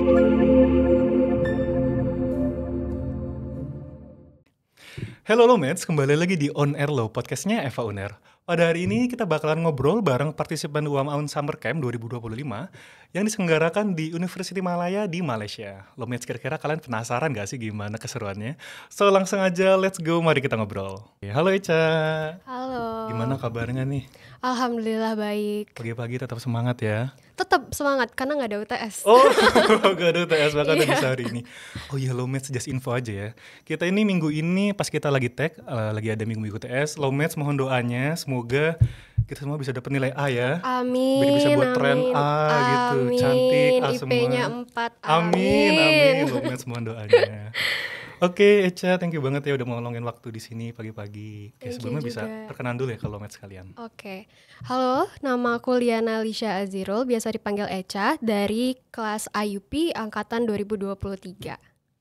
Halo Lomets, kembali lagi di On Air Lo, podcastnya Eva Uner. Pada hari ini kita bakalan ngobrol bareng partisipan UAM Summer Camp 2025 yang diselenggarakan di University Malaya di Malaysia. Lomets, kira-kira kalian penasaran gak sih gimana keseruannya? So langsung aja, let's go, mari kita ngobrol. Halo Eca. Halo. Gimana kabarnya nih? Alhamdulillah baik. Pagi-pagi tetap semangat ya? Tetap semangat karena nggak ada UTS. Oh, gak ada UTS bahkan bisa hari ini. Oh iya, Lomets, just info aja ya. Kita ini minggu ini pas kita lagi tag, lagi ada minggu UTS. Lomets mohon doanya, semoga kita semua bisa dapat nilai A ya. Amin. Biar bisa buat tren A gitu, cantik A semua. IP-nya 4. Amin. Lomets mohon doanya. Oke, Eca, thank you banget ya udah mau ngeluangin waktu di sini pagi-pagi. Oke, sebelumnya bisa perkenalan dulu ya ke Lomets sekalian. Oke. Halo, nama aku Liana Lisha Azirul, biasa dipanggil Eca, dari kelas IUP angkatan 2023.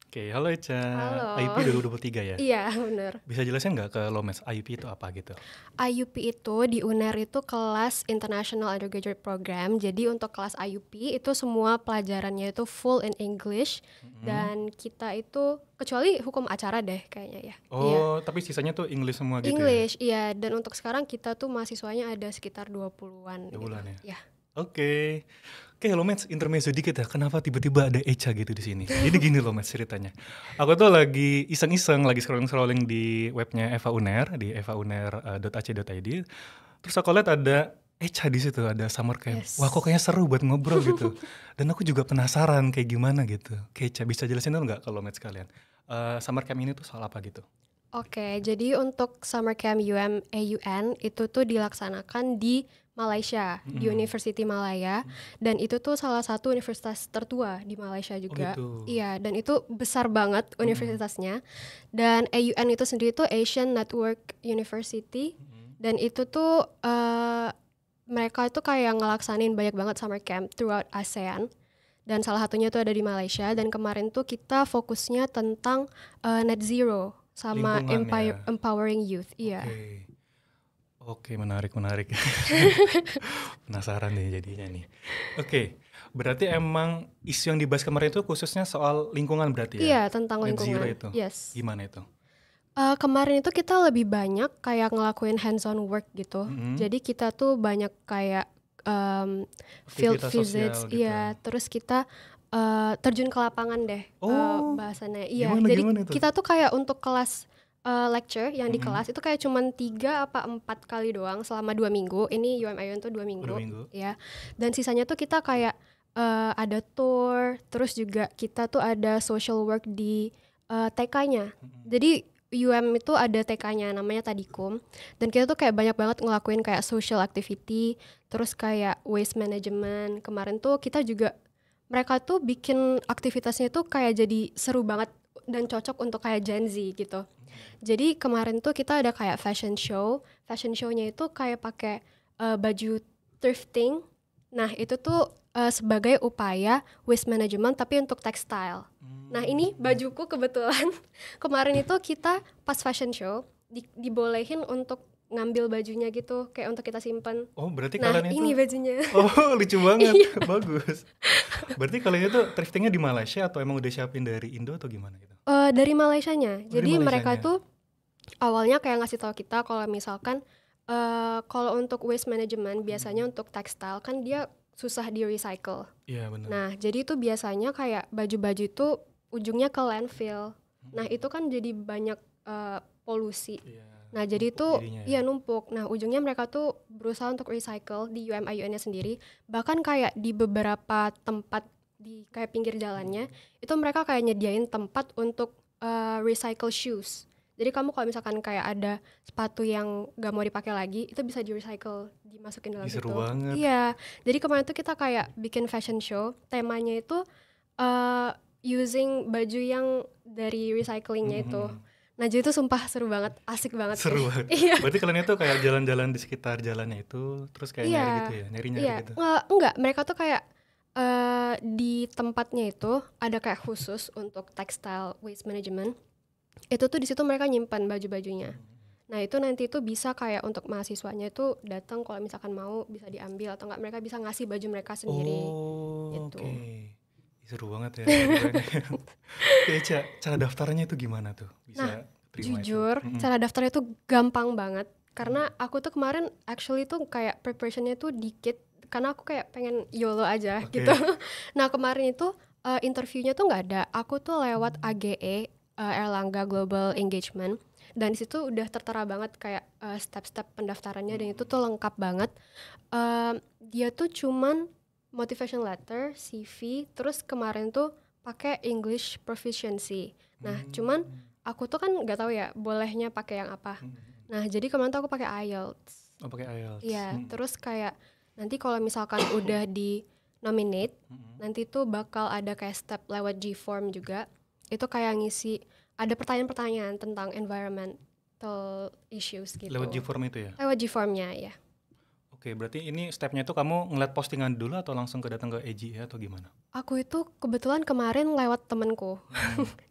Oke, halo Eca. Halo. IUP 2023 ya? Iya, benar. Bisa jelasin nggak ke Lomets, IUP itu apa gitu? IUP itu di UNER itu kelas International Undergraduate Program. Jadi untuk kelas IUP itu semua pelajarannya itu full in English. Dan kita itu, kecuali hukum acara deh kayaknya ya. Oh, iya. Tapi sisanya tuh English semua gitu English, ya? iya. Dan untuk sekarang kita tuh mahasiswanya ada sekitar 20-an. 2 bulan ya? Ya. Oke, Lomets, intermezzo dikit ya. Kenapa tiba-tiba ada Eca gitu di sini? Jadi gini Lomets ceritanya. Aku tuh lagi iseng-iseng, lagi scrolling di webnya Eva Uner, di evauner.ac.id. Terus aku lihat ada Eca di situ, ada summer camp. Yes. Wah, kok kayaknya seru buat ngobrol gitu. Dan aku juga penasaran kayak gimana gitu. Oke, Eca, bisa jelasin dulu nggak ke Lomets kalian? Summer camp ini tuh soal apa gitu? Oke, jadi untuk Summer Camp AUN itu tuh dilaksanakan di Malaysia, di University Malaya. Dan itu tuh salah satu universitas tertua di Malaysia juga. Oh gitu. Iya, dan itu besar banget universitasnya. Dan AUN itu sendiri tuh Asian Network University. Dan itu tuh mereka itu kayak ngelaksanin banyak banget summer camp throughout ASEAN. Dan salah satunya tuh ada di Malaysia. Dan kemarin tuh kita fokusnya tentang net zero sama empowering youth. Iya. Oke, menarik. Penasaran nih jadinya nih. Oke, berarti emang isu yang dibahas kemarin itu khususnya soal lingkungan berarti ya? Iya, tentang net lingkungan. zero itu. Yes. Gimana itu? Kemarin itu kita lebih banyak kayak ngelakuin hands-on work gitu. Jadi kita tuh banyak kayak field visits, gitu. iya. Terus kita terjun ke lapangan deh, bahasannya. Iya. Gimana itu? Kita tuh kayak untuk kelas lecture yang di kelas itu kayak cuman 3 apa 4 kali doang selama 2 minggu. Ini UMIUN tuh 2 minggu. Ya. Dan sisanya tuh kita kayak ada tour, terus juga kita tuh ada social work di TK-nya. Jadi UM itu ada TK-nya namanya Tadikum. Dan kita tuh kayak banyak banget ngelakuin kayak social activity, terus kayak waste management. Kemarin tuh kita juga mereka tuh bikin aktivitasnya tuh kayak jadi seru banget dan cocok untuk kayak Gen Z gitu. Jadi kemarin tuh kita ada kayak fashion show. Fashion show-nya itu kayak pakai baju thrifting. Nah, itu tuh sebagai upaya waste management tapi untuk textile. Nah, ini bajuku kebetulan kemarin itu kita pas fashion show dibolehin untuk ngambil bajunya gitu kayak untuk kita simpan. Oh, berarti nah, kalian itu ini bajunya. Oh, lucu banget. Bagus. Berarti kalian itu thriftingnya di Malaysia atau emang udah siapin dari Indo atau gimana gitu? Dari Malaysianya. Jadi Malaysianya. mereka tuh awalnya kayak ngasih tahu kita kalau misalkan kalau untuk waste management biasanya untuk textile kan dia susah di recycle. Iya, benar. Nah, jadi itu biasanya kayak baju-baju itu ujungnya ke landfill. Nah, itu kan jadi banyak polusi. Nah, jadi itu numpuk. Nah, ujungnya mereka tuh berusaha untuk recycle di UMIUN-nya sendiri. Bahkan kayak di beberapa tempat di kayak pinggir jalannya, itu mereka kayak nyediain tempat untuk recycle shoes. Jadi kamu kalau misalkan kayak ada sepatu yang gak mau dipakai lagi, itu bisa di-recycle, dimasukin dalam situ. Seru banget. Iya. Jadi kemarin tuh kita kayak bikin fashion show. Temanya itu using baju yang dari recyclingnya itu. Nah, jadi itu sumpah seru banget, asik banget. Seru banget. Iya. Berarti kalian itu kayak jalan-jalan di sekitar jalannya itu, terus kayak nyari gitu ya, nyari-nyari gitu. Enggak, mereka tuh kayak di tempatnya itu ada kayak khusus untuk textile waste management. Itu tuh di situ mereka nyimpan baju-bajunya. Nah, itu nanti itu bisa kayak untuk mahasiswanya itu datang kalau misalkan mau bisa diambil atau enggak mereka bisa ngasih baju mereka sendiri. Oh, gitu. Oke. Seru banget ya. Oke, cara daftarnya itu gimana tuh? Bisa terima jujur, itu? cara daftarnya tuh gampang banget. Karena aku tuh kemarin actually tuh kayak preparationnya tuh dikit. Karena aku kayak pengen YOLO aja gitu. Nah kemarin itu interviewnya tuh nggak ada. Aku tuh lewat AGE, Erlangga Global Engagement. Dan di situ udah tertera banget kayak step-step pendaftarannya dan itu tuh lengkap banget. Dia tuh cuman motivation letter, CV, terus kemarin tuh pakai English proficiency. Nah, cuman aku tuh kan nggak tahu ya bolehnya pakai yang apa. Nah, jadi kemarin tuh aku pakai IELTS. Oh, pakai IELTS. Iya, terus kayak nanti kalau misalkan udah di nominate, nanti tuh bakal ada kayak step lewat G-form juga. Itu kayak ngisi ada pertanyaan-pertanyaan tentang environmental issues gitu. Lewat G-form itu ya? Lewat G-formnya ya. Oke, berarti ini stepnya itu kamu ngeliat postingan dulu atau langsung datang ke AGE atau gimana? Aku itu kebetulan kemarin lewat temenku.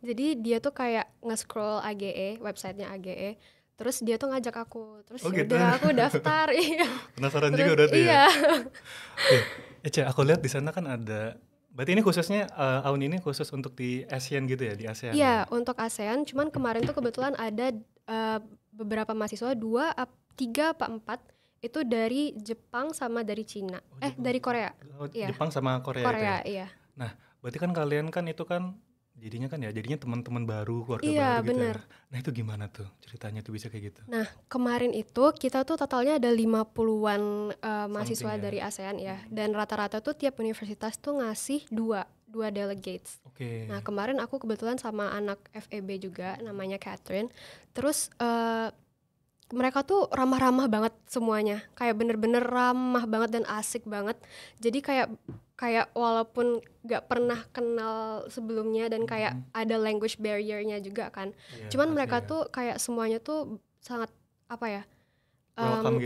Jadi dia tuh kayak nge-scroll AGE, websitenya AGE. Terus dia tuh ngajak aku. Terus gitu? udah aku daftar. Iya. Penasaran juga berarti iya. ya? Oke, aku lihat di sana kan ada. Berarti ini khususnya tahun ini khusus untuk di ASEAN gitu ya, di ASEAN? Iya, untuk ASEAN. Cuman kemarin tuh kebetulan ada beberapa mahasiswa 3 apa 4 itu dari Jepang sama dari Cina. Dari Korea. Jepang sama Korea itu ya? Iya. Nah, berarti kan kalian kan itu kan jadinya teman-teman baru, keluarga iya, baru gitu bener. ya. Nah, itu gimana tuh ceritanya tuh bisa kayak gitu? Nah, kemarin itu kita tuh totalnya ada 50-an mahasiswa dari ASEAN ya. Dan rata-rata tuh tiap universitas tuh ngasih dua delegates. Nah, kemarin aku kebetulan sama anak FEB juga namanya Catherine. Terus mereka tuh ramah-ramah banget semuanya, kayak bener-bener ramah banget dan asik banget. Jadi kayak walaupun gak pernah kenal sebelumnya dan kayak ada language barrier-nya juga kan. Cuman mereka tuh kayak semuanya tuh sangat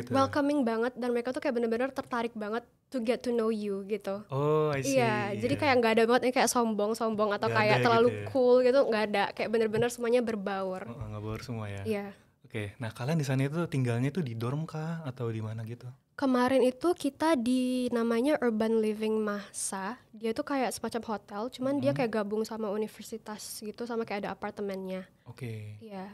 welcoming banget dan mereka tuh kayak bener-bener tertarik banget to get to know you gitu. Oh, I see. Iya, jadi kayak nggak ada banget yang kayak sombong atau gak kayak terlalu gitu ya. Cool gitu, nggak ada. Kayak bener-bener semuanya berbaur. Ngebaur semua ya. Iya. Oke, nah kalian di sana itu tinggalnya itu di dorm kah atau di mana gitu? Kemarin itu kita di namanya Urban Living Mahsa. Dia tuh kayak semacam hotel, cuman dia kayak gabung sama universitas gitu, sama kayak ada apartemennya. Oke. Iya.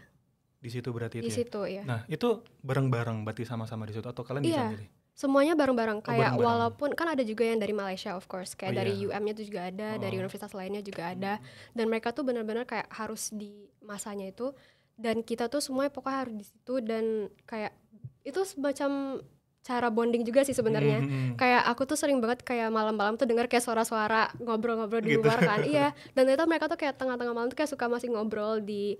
Di situ berarti itu. Di situ ya. Nah, itu bareng-bareng berarti sama-sama di situ atau kalian bisa milih? Semuanya bareng-bareng. Kayak walaupun kan ada juga yang dari Malaysia of course, kayak dari UM-nya tuh juga ada, dari universitas lainnya juga ada. Dan mereka tuh benar-benar kayak harus di masanya itu. Dan kita tuh semuanya pokoknya harus di situ dan kayak itu semacam cara bonding juga sih sebenarnya. Kayak aku tuh sering banget kayak malam-malam tuh dengar kayak suara-suara ngobrol-ngobrol di luar kan. Iya. Dan ternyata mereka tuh kayak tengah-tengah malam tuh kayak suka masih ngobrol di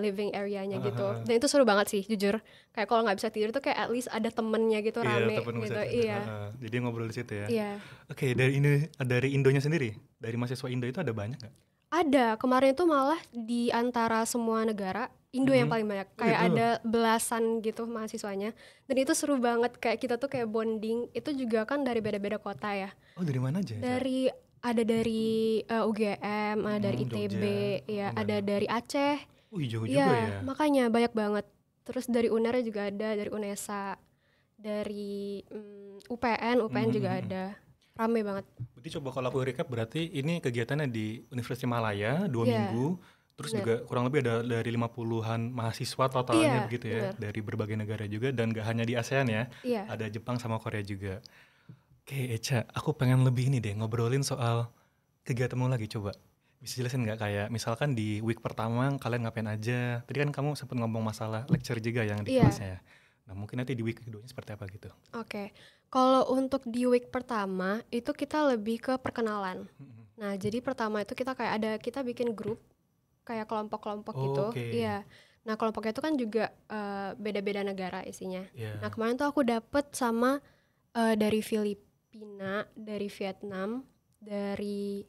living area-nya gitu. Dan itu seru banget sih jujur. Kayak kalau nggak bisa tidur tuh kayak at least ada temennya gitu rame gitu. Iya. Jadi ngobrol di situ ya. Iya. Oke, dari Indonya sendiri, dari mahasiswa Indo itu ada banyak nggak? Ada. Kemarin itu malah di antara semua negara Indo yang paling banyak, kayak ada belasan gitu mahasiswanya, dan itu seru banget, kayak kita tuh kayak bonding, itu juga kan dari beda-beda kota ya. Oh, dari mana aja? Ada dari UGM, ada dari ITB, ya ada dari Aceh. Jauh juga ya. Makanya banyak banget. Terus dari UNER juga ada, dari UNESA, dari UPN juga ada. Rame banget. Berarti coba kalau aku recap, berarti ini kegiatannya di Universitas Malaya 2 minggu. Terus juga kurang lebih ada dari 50-an mahasiswa totalnya begitu ya. Dari berbagai negara juga dan gak hanya di ASEAN ya. Ada Jepang sama Korea juga. Oke Echa, aku pengen lebih ini deh ngobrolin soal kegiatanmu lagi, coba. Bisa jelasin gak kayak misalkan di week pertama kalian ngapain aja. Tadi kan kamu sempat ngomong masalah lecture juga yang di kelasnya ya. Nah mungkin nanti di week keduanya seperti apa gitu. Oke. Kalau untuk di week pertama itu kita lebih ke perkenalan. Nah jadi pertama itu kita bikin grup kayak kelompok-kelompok gitu. Iya. Nah kelompoknya itu kan juga beda-beda negara isinya. Nah kemarin tuh aku dapet sama dari Filipina, dari Vietnam, dari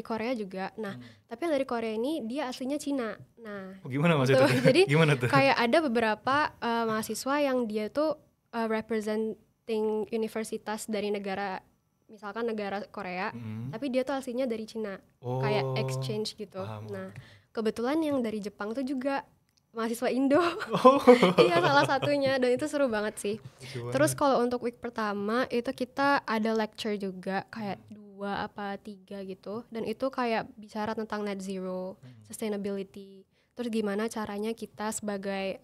Korea juga. Nah tapi yang dari Korea ini dia aslinya Cina. Nah gimana maksudnya? Jadi gimana tuh? Kayak ada beberapa mahasiswa yang dia tuh representing universitas dari negara, misalkan negara Korea, tapi dia tuh aslinya dari Cina, kayak exchange gitu. Nah kebetulan yang dari Jepang tuh juga mahasiswa Indo. Oh. Iya, salah satunya, dan itu seru banget sih. Lucu Terus banget. kalau untuk week pertama itu kita ada lecture juga kayak 2 apa 3 gitu, dan itu kayak bicara tentang net zero, sustainability. Terus gimana caranya kita sebagai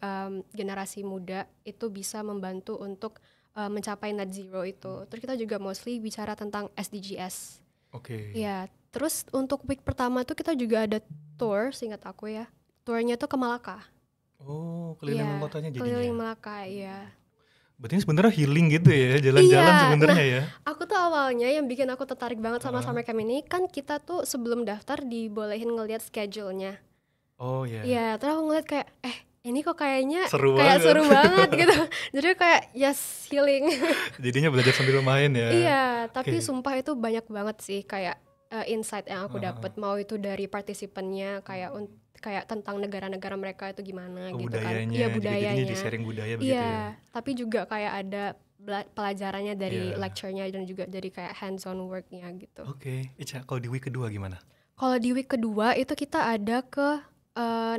generasi muda itu bisa membantu untuk mencapai net zero itu. Terus kita juga mostly bicara tentang SDGs. Oke. Iya, terus untuk week pertama tuh kita juga ada tour, seingat aku ya. Tournya tuh ke Malaka. Oh, keliling Iya, kotanya jadinya keliling ya. Malaka, iya. Berarti ini sebenarnya healing gitu ya, jalan-jalan Iya, nah sebenarnya ya. aku tuh awalnya yang bikin aku tertarik banget sama Heeh. summer camp ini kan kita tuh sebelum daftar dibolehin ngelihat schedule-nya. Oh ya, Iya, terus aku ngeliat kayak ini kok kayaknya seru kayak banget. seru banget gitu. Jadi kayak yes, healing. Jadinya belajar sambil main ya. Iya, tapi Oke. sumpah itu banyak banget sih kayak insight yang aku Heeh. dapat, mau itu dari partisipannya kayak tentang negara-negara mereka itu gimana Oh, gitu kan. Iya, budayanya juga jadinya di budayanya. sharing budaya begitu ya. Iya, tapi juga kayak ada pelajarannya dari Iya. lecture-nya dan juga dari kayak hands-on work-nya gitu. Oke, Ica, kalau di week kedua gimana? Kalau di week kedua itu kita ada ke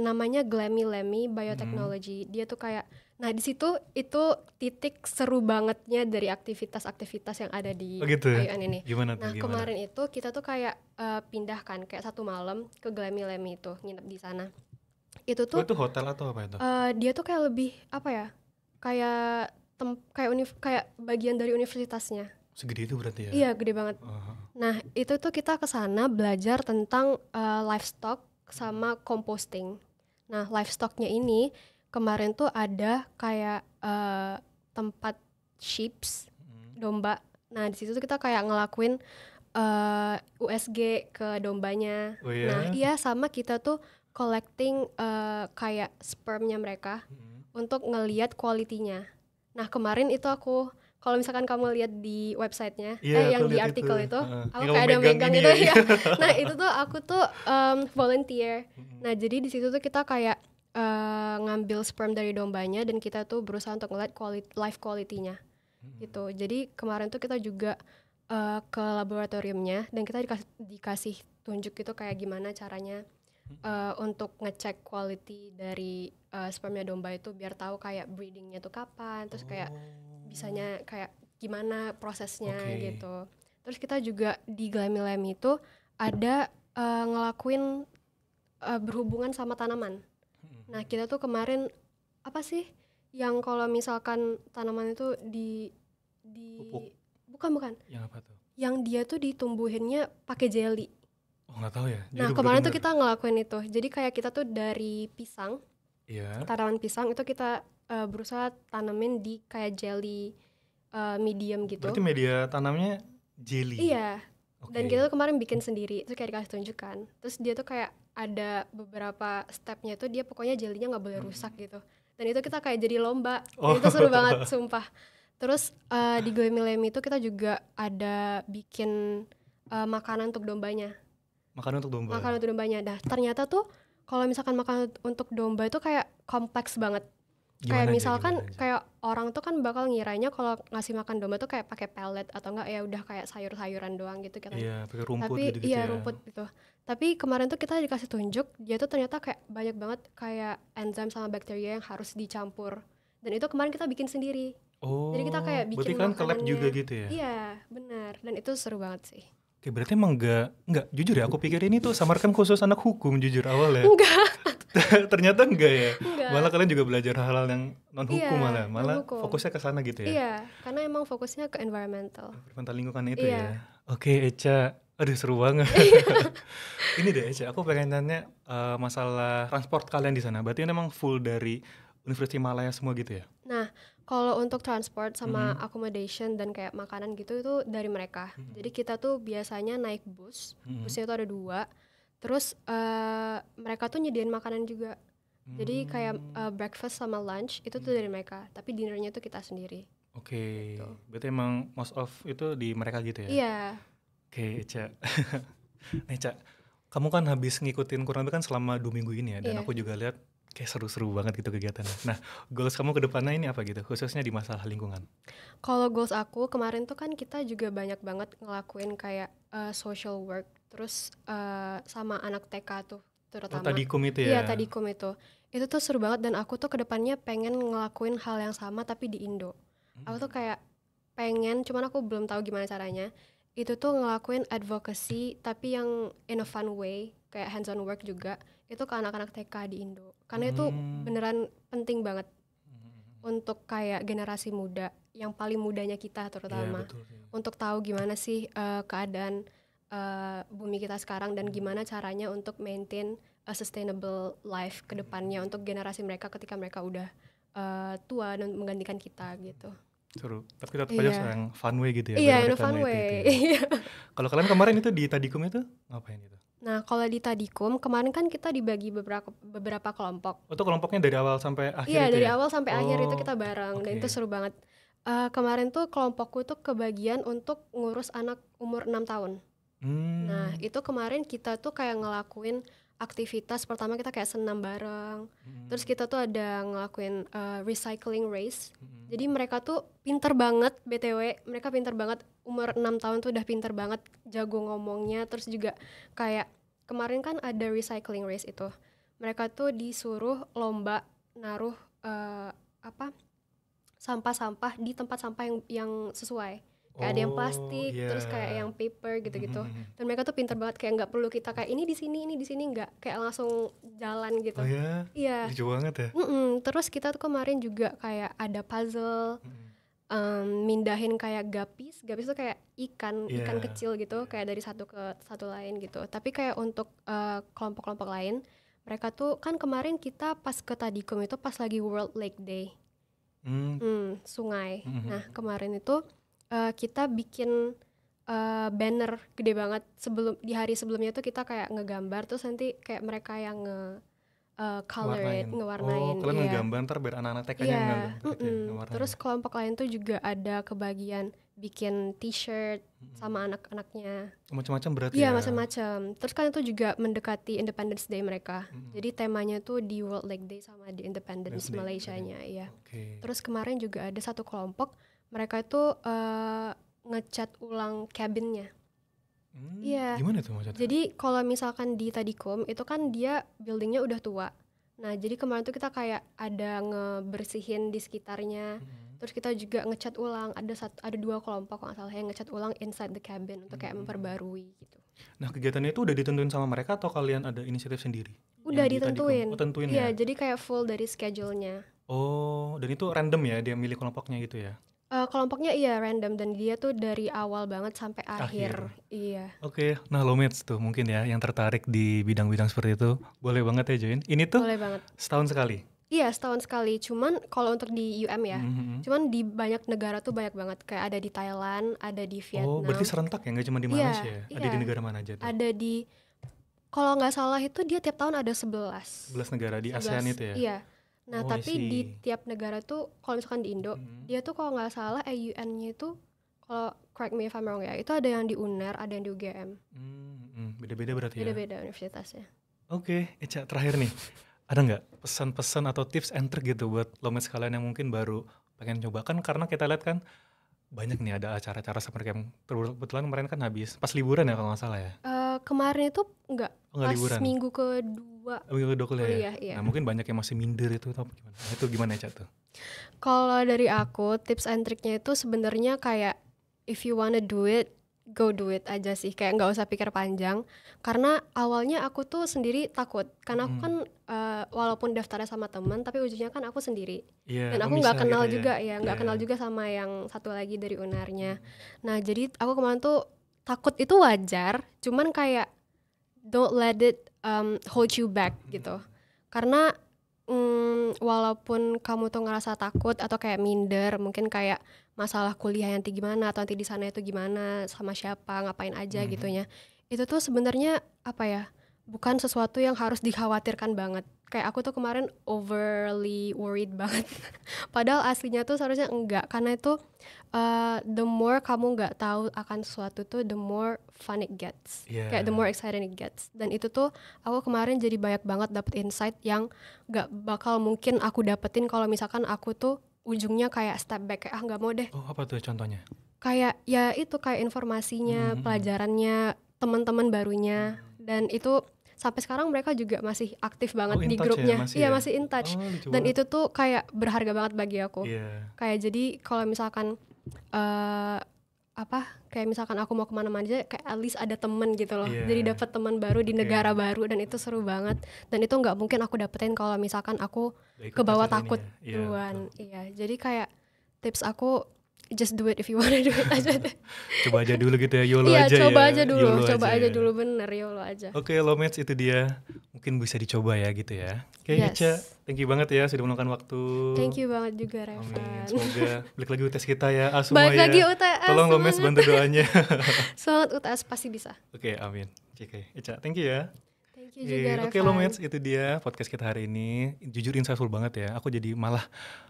namanya Glammy Lemmy Biotechnology. Dia tuh kayak, nah di situ itu titik seru bangetnya dari aktivitas-aktivitas yang ada di Oh gitu ya? IUN ini. Gimana tuh, Nah gimana? kemarin itu kita tuh kayak pindah kan kayak 1 malam ke Glammy Lemmy itu, nginep di sana. Itu Oh tuh itu hotel atau apa itu? dia tuh kayak lebih apa ya? Kayak kayak bagian dari universitasnya. Segede itu berarti ya? Iya, gede banget. Oh. Nah, itu tuh kita ke sana belajar tentang livestock sama composting. Nah, livestocknya ini kemarin tuh ada kayak tempat sheeps, domba. Nah, di situ tuh kita kayak ngelakuin USG ke dombanya. Oh Nah, ya? iya, sama kita tuh collecting kayak spermnya mereka untuk ngeliat kualitinya. Nah, kemarin itu aku, kalau misalkan kamu lihat di websitenya, Iya, aku yang di lihat artikel itu, Heeh. aku Yang kayak kamu ada megang megang ini itu ya. ya. Nah, itu tuh aku tuh volunteer. Nah, jadi di situ tuh kita kayak ngambil sperm dari dombanya dan kita tuh berusaha untuk ngeliat life quality-nya gitu. Jadi kemarin tuh kita juga ke laboratoriumnya dan kita dikasih tunjuk gitu kayak gimana caranya untuk ngecek quality dari spermnya domba itu biar tahu kayak breedingnya tuh kapan, terus kayak bisanya kayak gimana prosesnya gitu. Terus kita juga di Glammy Lemmy itu ada ngelakuin berhubungan sama tanaman. Nah kita tuh kemarin apa sih yang kalau misalkan tanaman itu Pupuk. bukan Yang apa tuh? yang dia tuh ditumbuhinnya pakai jelly. Oh nggak tahu ya. Nah Jujur baru kemarin tuh denger. kita ngelakuin itu. Jadi kayak kita tuh dari pisang, Iya. tanaman pisang itu kita berusaha tanemin di kayak jelly medium gitu. Berarti media tanamnya jelly. Iya. Oke. Dan kita tuh kemarin bikin sendiri, terus kayak dikasih tunjukkan. Terus dia tuh kayak ada beberapa stepnya tuh dia pokoknya jelinya nggak boleh rusak gitu. Dan itu kita kayak jadi lomba. Oh. Dan itu seru banget, sumpah. Terus di Glammy Lemmy itu kita juga ada bikin makanan untuk dombanya. Makanan untuk domba. Makanan untuk dombanya. Nah ternyata tuh kalau misalkan makanan untuk domba itu kayak kompleks banget. Kayak misalkan kayak orang tuh kan bakal ngiranya kalau ngasih makan domba tuh kayak pakai pellet atau enggak ya udah kayak sayur-sayuran doang gitu kan. Iya, pakai rumput Tapi gitu-gitu iya ya. rumput gitu. Tapi kemarin tuh kita dikasih tunjuk dia tuh ternyata kayak banyak banget kayak enzim sama bakteria yang harus dicampur. Dan itu kemarin kita bikin sendiri. Oh. Jadi kita kayak bikin berarti kan ke lab makanannya. juga gitu ya? Iya, benar. Dan itu seru banget sih. Oke, berarti emang enggak jujur ya, aku pikir ini tuh summer camp khusus anak hukum jujur awalnya. Enggak. Ternyata enggak ya. Enggak. Malah kalian juga belajar hal-hal yang non hukum Iya, malah non-hukum. fokusnya ke sana gitu ya. Iya, karena emang fokusnya ke environmental. Environmental lingkungan itu Iya. ya. Oke, Eca. Aduh seru banget. Ini deh Eca, aku pengen tanya masalah transport kalian di sana. Berarti memang full dari Universitas Malaya semua gitu ya? Nah, kalau untuk transport sama accommodation dan kayak makanan gitu itu dari mereka. Jadi kita tuh biasanya naik bus, busnya tuh ada 2. Terus mereka tuh nyediain makanan juga. Jadi kayak breakfast sama lunch itu tuh dari mereka, tapi dinnernya tuh kita sendiri. Oke, Gitu. berarti emang most of itu di mereka gitu ya? Iya. Oke, Eca. Nih, Ca, kamu kan habis ngikutin kurang lebih kan selama 2 minggu ini ya, dan Iya. aku juga lihat kayak seru-seru banget gitu kegiatannya. Nah, goals kamu ke depannya ini apa gitu, khususnya di masalah lingkungan? Kalau goals aku kemarin tuh kan kita juga banyak banget ngelakuin kayak social work, terus sama anak TK tuh terutama. Tadikum itu Iya, ya? Tadikum itu. Itu tuh seru banget dan aku tuh kedepannya pengen ngelakuin hal yang sama tapi di Indo. Aku tuh kayak pengen, cuman aku belum tahu gimana caranya. Itu tuh ngelakuin advocacy tapi yang in a fun way, kayak hands on work juga. Itu ke anak-anak TK di Indo. Karena itu beneran penting banget untuk kayak generasi muda, yang paling mudanya kita terutama. Untuk tahu gimana sih keadaan bumi kita sekarang dan gimana caranya untuk maintain a sustainable life ke depannya untuk generasi mereka ketika mereka udah tua dan menggantikan kita gitu. Seru, tapi tetap aja yang fun way gitu ya. Iya, in a fun way. Kalau kalian kemarin itu di Tadikum itu ngapain itu? Nah, kalau di Tadikum kemarin kan kita dibagi beberapa kelompok. Oh, itu kelompoknya dari awal sampai akhir? Iya, dari awal sampai akhir itu kita bareng dan itu seru banget. Kemarin tuh kelompokku tuh kebagian untuk ngurus anak umur 6 tahun. Nah, itu kemarin kita tuh kayak ngelakuin aktivitas, pertama kita kayak senam bareng, terus kita tuh ada ngelakuin recycling race. Jadi mereka tuh pinter banget, BTW mereka pinter banget, umur 6 tahun tuh udah pinter banget, jago ngomongnya. Terus juga kayak kemarin kan ada recycling race itu, mereka tuh disuruh lomba naruh sampah-sampah di tempat sampah yang sesuai. Kayak ada yang plastik, terus kayak yang paper gitu-gitu. Dan mereka tuh pinter banget, kayak nggak perlu kita kayak ini di sini, nggak, kayak langsung jalan gitu. Oh ya? Iya. Lucu banget ya. Terus kita tuh kemarin juga kayak ada puzzle, mindahin kayak gapis tuh kayak ikan kecil gitu, kayak dari satu ke satu lain gitu. Tapi kayak untuk kelompok-kelompok lain, mereka tuh kan kemarin kita pas ke Tadikum itu pas lagi World Lake Day, sungai. Nah kemarin itu kita bikin banner gede banget. Di hari sebelumnya tuh kita kayak ngegambar, terus nanti kayak mereka yang ngewarnain. Kalian ngegambar ntar biar anak-anak TK-nya ngewarnain. Terus kelompok lain tuh juga ada kebagian bikin t-shirt sama anak-anaknya. Macam-macam berarti ya? Iya, macam-macam. Terus kan itu juga mendekati Independence Day mereka. Jadi temanya tuh di World Lake Day sama di Independence Malaysia-nya, ya. Terus kemarin juga ada satu kelompok, mereka itu ngecat ulang cabinnya. Iya. Gimana tuh maksudnya? Jadi kalau misalkan di Tadikum itu kan dia buildingnya udah tua. Nah jadi kemarin tuh kita kayak ada ngebersihin di sekitarnya. Terus kita juga ngecat ulang. Ada 2 kelompok kalau nggak salah yang ngecat ulang inside the cabin untuk kayak memperbarui gitu. Nah kegiatannya itu udah ditentuin sama mereka atau kalian ada inisiatif sendiri? Udah ditentuin. Tentuin ya? Iya, jadi kayak full dari schedule-nya. Oh, dan itu random ya dia milih kelompoknya gitu ya? Kelompoknya iya random dan dia tuh dari awal banget sampai akhir. Iya. Oke, nah Lomets tuh mungkin ya yang tertarik di bidang-bidang seperti itu boleh banget ya join. Ini tuh boleh banget. Setahun sekali? Iya setahun sekali, cuman kalau untuk di UM ya, cuman di banyak negara tuh banyak banget, kayak ada di Thailand, ada di Vietnam. Oh berarti serentak ya, nggak cuma di Malaysia ya? Ada di negara mana aja tuh? Ada di, kalau nggak salah itu dia tiap tahun ada 11 negara di ASEAN itu ya? Iya. Nah tapi di tiap negara tuh, kalau misalkan di Indo, dia tuh kalau nggak salah AUN-nya itu, kalau correct me if I'm wrong ya, itu ada yang di UNER, ada yang di UGM. Beda-beda berarti ya? Beda-beda universitasnya. Oke, Eca terakhir nih, ada nggak pesan-pesan atau tips and trick gitu buat Lomets kalian yang mungkin baru pengen coba? Kan karena kita lihat kan banyak nih ada acara-acara seperti yang kebetulan kemarin kan habis pas liburan ya kalau nggak salah ya? Kemarin itu enggak pas liburan. minggu kedua kuliah ya? Iya. Nah mungkin banyak yang masih minder itu atau gimana? Nah, itu gimana ya tuh? Kalau dari aku tips and triknya itu sebenarnya kayak if you wanna do it, go do it aja sih, kayak nggak usah pikir panjang. Karena awalnya aku tuh sendiri takut, karena aku kan walaupun daftarnya sama teman, tapi ujungnya kan aku sendiri. Dan aku nggak kenal gitu juga ya, nggak kenal juga sama yang satu lagi dari UNER-nya. Nah jadi aku kemarin tuh takut itu wajar, cuman kayak don't let it hold you back gitu. Karena walaupun kamu tuh ngerasa takut atau kayak minder, mungkin kayak masalah kuliah nanti gimana, atau nanti di sana itu gimana, sama siapa, ngapain aja gitunya. Itu tuh sebenarnya apa ya? Bukan sesuatu yang harus dikhawatirkan banget. Kayak aku tuh kemarin overly worried banget. Padahal aslinya tuh seharusnya enggak, karena itu the more kamu nggak tahu akan sesuatu tuh the more fun it gets. Kayak the more exciting it gets. Dan itu tuh aku kemarin jadi banyak banget dapet insight yang nggak bakal mungkin aku dapetin kalau misalkan aku tuh ujungnya kayak step back, kayak nggak mau deh. Oh apa tuh contohnya? Kayak ya itu kayak informasinya, pelajarannya, teman-teman barunya, dan itu sampai sekarang mereka juga masih aktif banget in di touch grupnya. ya, masih Iya ya? masih in touch. Lucu Dan banget. itu tuh kayak berharga banget bagi aku. Iya. Kayak jadi kalau misalkan kayak misalkan aku mau kemana-mana aja kayak at least ada temen gitu loh. Iya. Jadi dapat teman baru di Oke. negara baru dan itu seru banget. Dan itu nggak mungkin aku dapetin kalau misalkan aku Udah ikut kebawa acara takut ini ya? Iya, duluan. betul. Iya, jadi kayak tips aku just do it if you wanna do it aja deh. Coba aja dulu gitu ya, YOLO Iya, aja ya. coba aja dulu, YOLO coba aja ya. dulu, bener YOLO aja. Oke, Lomets itu dia. Mungkin bisa dicoba ya gitu ya. Oke, Yes. Ica, thank you banget ya sudah meluangkan waktu. Thank you banget juga, Amin. Revan. Semoga balik lagi UTS kita ya. Semua Balik ya. lagi UTS, Tolong Lomets semangat. bantu doanya. Semangat UTS pasti bisa. Oke, amin. Oke, Ica, thank you ya. Thank you juga, Revan. Oke, Lomets, itu dia podcast kita hari ini. Jujur insightful banget ya. Aku jadi malah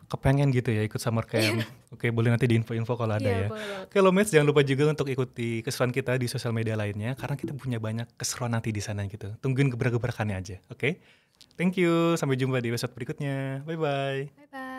kepengen gitu ya ikut summer camp. Oke, boleh nanti diinfo-info kalau ada ya. Iya, boleh banget. Oke, Lomets, jangan lupa juga untuk ikuti keseruan kita di sosial media lainnya karena kita punya banyak keseruan nanti di sana gitu. Tungguin gebrak-gebrakannya aja. Oke? Thank you. Sampai jumpa di episode berikutnya. Bye-bye. Bye-bye.